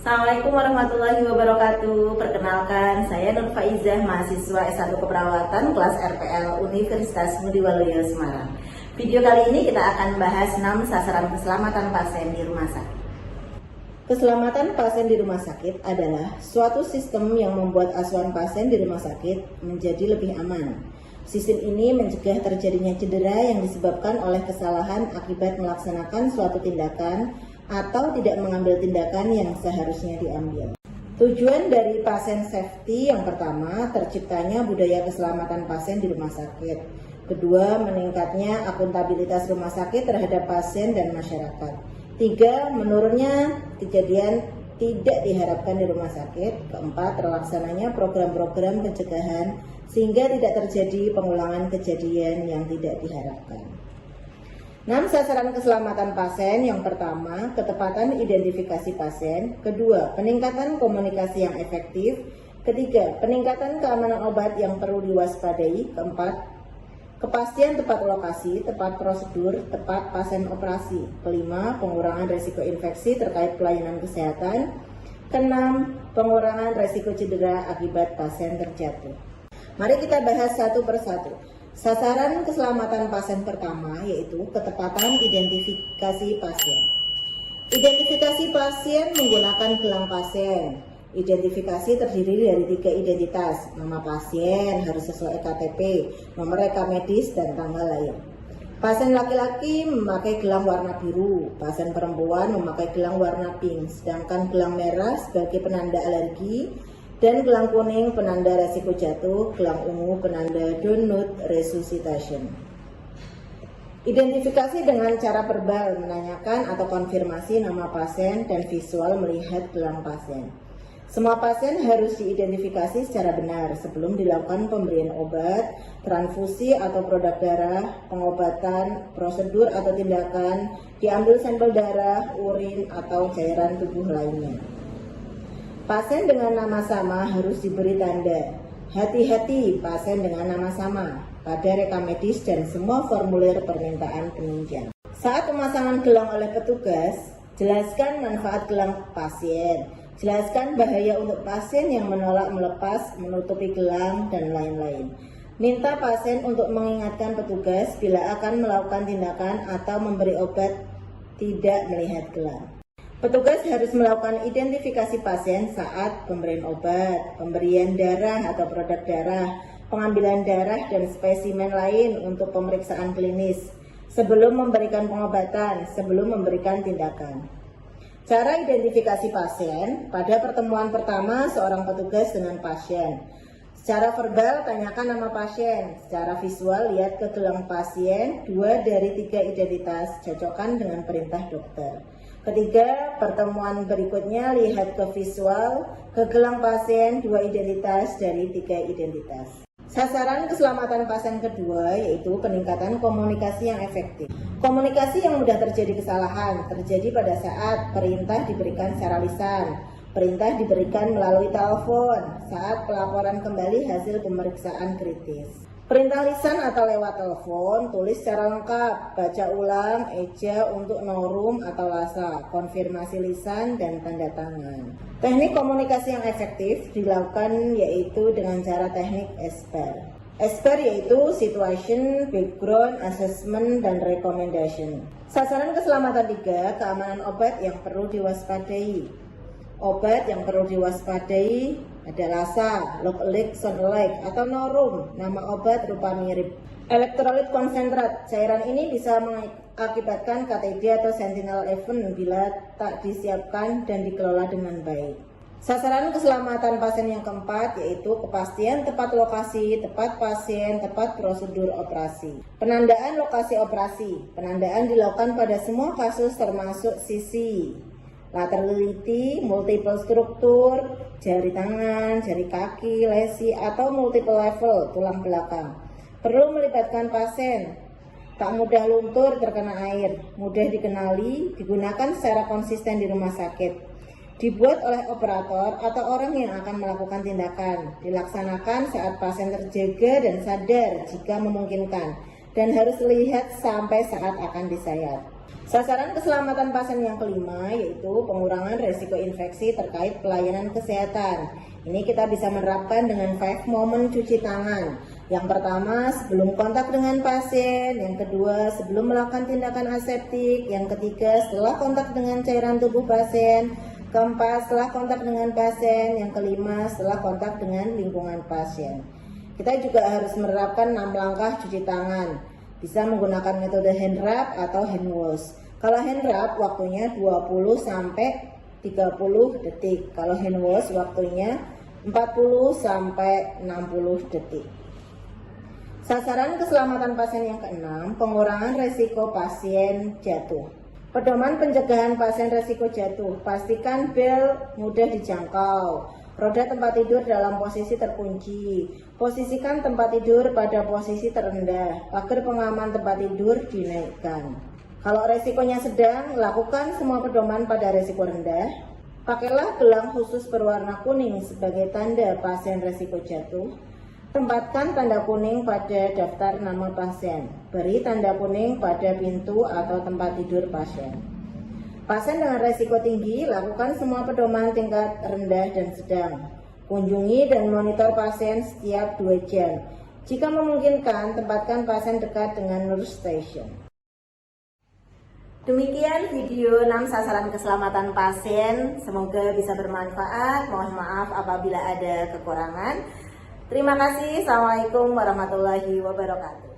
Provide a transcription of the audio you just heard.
Assalamualaikum warahmatullahi wabarakatuh. Perkenalkan, saya Nur Faizah, mahasiswa S1 Keperawatan kelas RPL Universitas Ngudi Waluyo Semarang. Video kali ini kita akan bahas 6 sasaran keselamatan pasien di rumah sakit. Keselamatan pasien di rumah sakit adalah suatu sistem yang membuat asuhan pasien di rumah sakit menjadi lebih aman. Sistem ini mencegah terjadinya cedera yang disebabkan oleh kesalahan akibat melaksanakan suatu tindakan atau tidak mengambil tindakan yang seharusnya diambil. Tujuan dari pasien safety yang pertama, terciptanya budaya keselamatan pasien di rumah sakit. Kedua, meningkatnya akuntabilitas rumah sakit terhadap pasien dan masyarakat. Tiga, menurunnya kejadian tidak diharapkan di rumah sakit. Keempat, terlaksananya program-program pencegahan sehingga tidak terjadi pengulangan kejadian yang tidak diharapkan. 6 sasaran keselamatan pasien. Yang pertama, ketepatan identifikasi pasien. Kedua, peningkatan komunikasi yang efektif. Ketiga, peningkatan keamanan obat yang perlu diwaspadai. Keempat, kepastian tepat lokasi, tepat prosedur, tepat pasien operasi. Kelima, pengurangan risiko infeksi terkait pelayanan kesehatan. Keenam, pengurangan risiko cedera akibat pasien terjatuh. Mari kita bahas satu persatu. Sasaran keselamatan pasien pertama yaitu ketepatan identifikasi pasien. Identifikasi pasien menggunakan gelang pasien. Identifikasi terdiri dari 3 identitas. Nama pasien harus sesuai KTP, nomor rekam medis, dan tanggal lahir. Pasien laki-laki memakai gelang warna biru, pasien perempuan memakai gelang warna pink, sedangkan gelang merah sebagai penanda alergi, dan gelang kuning penanda resiko jatuh, gelang ungu penanda do not resuscitation. Identifikasi dengan cara verbal, menanyakan atau konfirmasi nama pasien dan visual melihat gelang pasien. Semua pasien harus diidentifikasi secara benar sebelum dilakukan pemberian obat, transfusi atau produk darah, pengobatan, prosedur atau tindakan, diambil sampel darah, urin, atau cairan tubuh lainnya. Pasien dengan nama sama harus diberi tanda. Hati-hati pasien dengan nama sama pada rekam medis dan semua formulir permintaan penunjang. Saat pemasangan gelang oleh petugas, jelaskan manfaat gelang pasien. Jelaskan bahaya untuk pasien yang menolak melepas, menutupi gelang, dan lain-lain. Minta pasien untuk mengingatkan petugas bila akan melakukan tindakan atau memberi obat tidak melihat gelang. Petugas harus melakukan identifikasi pasien saat pemberian obat, pemberian darah atau produk darah, pengambilan darah dan spesimen lain untuk pemeriksaan klinis, sebelum memberikan pengobatan, sebelum memberikan tindakan. Cara identifikasi pasien. Pada pertemuan pertama seorang petugas dengan pasien, secara verbal tanyakan nama pasien, secara visual lihat ke gelang pasien, 2 dari 3 identitas, cocokkan dengan perintah dokter. Ketiga, pertemuan berikutnya lihat ke visual, ke gelang pasien, 2 identitas dari 3 identitas. Sasaran keselamatan pasien kedua yaitu peningkatan komunikasi yang efektif. Komunikasi yang mudah terjadi kesalahan terjadi pada saat perintah diberikan secara lisan, perintah diberikan melalui telepon, saat pelaporan kembali hasil pemeriksaan kritis. Perintah lisan atau lewat telepon, tulis secara lengkap, baca ulang, eja untuk norum atau lasa, konfirmasi lisan, dan tanda tangan. Teknik komunikasi yang efektif dilakukan yaitu dengan cara teknik SBAR. SBAR yaitu Situation, Background, Assessment, dan Recommendation. Sasaran keselamatan 3, keamanan obat yang perlu diwaspadai. Obat yang perlu diwaspadai ada lasa, look-alike, sound-alike, atau norum, nama obat rupa mirip. Elektrolit konsentrat, cairan ini bisa mengakibatkan KTD atau sentinel event bila tak disiapkan dan dikelola dengan baik. Sasaran keselamatan pasien yang keempat yaitu kepastian tepat lokasi, tepat pasien, tepat prosedur operasi. Penandaan lokasi operasi, penandaan dilakukan pada semua kasus termasuk sisi, laterality, multiple struktur, jari tangan, jari kaki, lesi, atau multiple level, tulang belakang. Perlu melibatkan pasien, tak mudah luntur terkena air, mudah dikenali, digunakan secara konsisten di rumah sakit. Dibuat oleh operator atau orang yang akan melakukan tindakan, dilaksanakan saat pasien terjaga dan sadar jika memungkinkan, dan harus lihat sampai saat akan disayat. Sasaran keselamatan pasien yang kelima yaitu pengurangan resiko infeksi terkait pelayanan kesehatan. Ini kita bisa menerapkan dengan 5 momen cuci tangan. Yang pertama, sebelum kontak dengan pasien. Yang kedua, sebelum melakukan tindakan aseptik. Yang ketiga, setelah kontak dengan cairan tubuh pasien. Keempat, setelah kontak dengan pasien. Yang kelima, setelah kontak dengan lingkungan pasien. Kita juga harus menerapkan 6 langkah cuci tangan. Bisa menggunakan metode hand rub atau hand wash. Kalau hand rub waktunya 20 sampai 30 detik. Kalau hand wash waktunya 40 sampai 60 detik. Sasaran keselamatan pasien yang keenam, pengurangan resiko pasien jatuh. Pedoman pencegahan pasien resiko jatuh, pastikan bel mudah dijangkau. Roda tempat tidur dalam posisi terkunci. Posisikan tempat tidur pada posisi terendah agar pengaman tempat tidur dinaikkan. Kalau resikonya sedang, lakukan semua pedoman pada resiko rendah. Pakailah gelang khusus berwarna kuning sebagai tanda pasien resiko jatuh. Tempatkan tanda kuning pada daftar nama pasien. Beri tanda kuning pada pintu atau tempat tidur pasien. Pasien dengan resiko tinggi, lakukan semua pedoman tingkat rendah dan sedang. Kunjungi dan monitor pasien setiap 2 jam. Jika memungkinkan, tempatkan pasien dekat dengan nurse station. Demikian video 6 sasaran keselamatan pasien. Semoga bisa bermanfaat. Mohon maaf apabila ada kekurangan. Terima kasih. Assalamualaikum warahmatullahi wabarakatuh.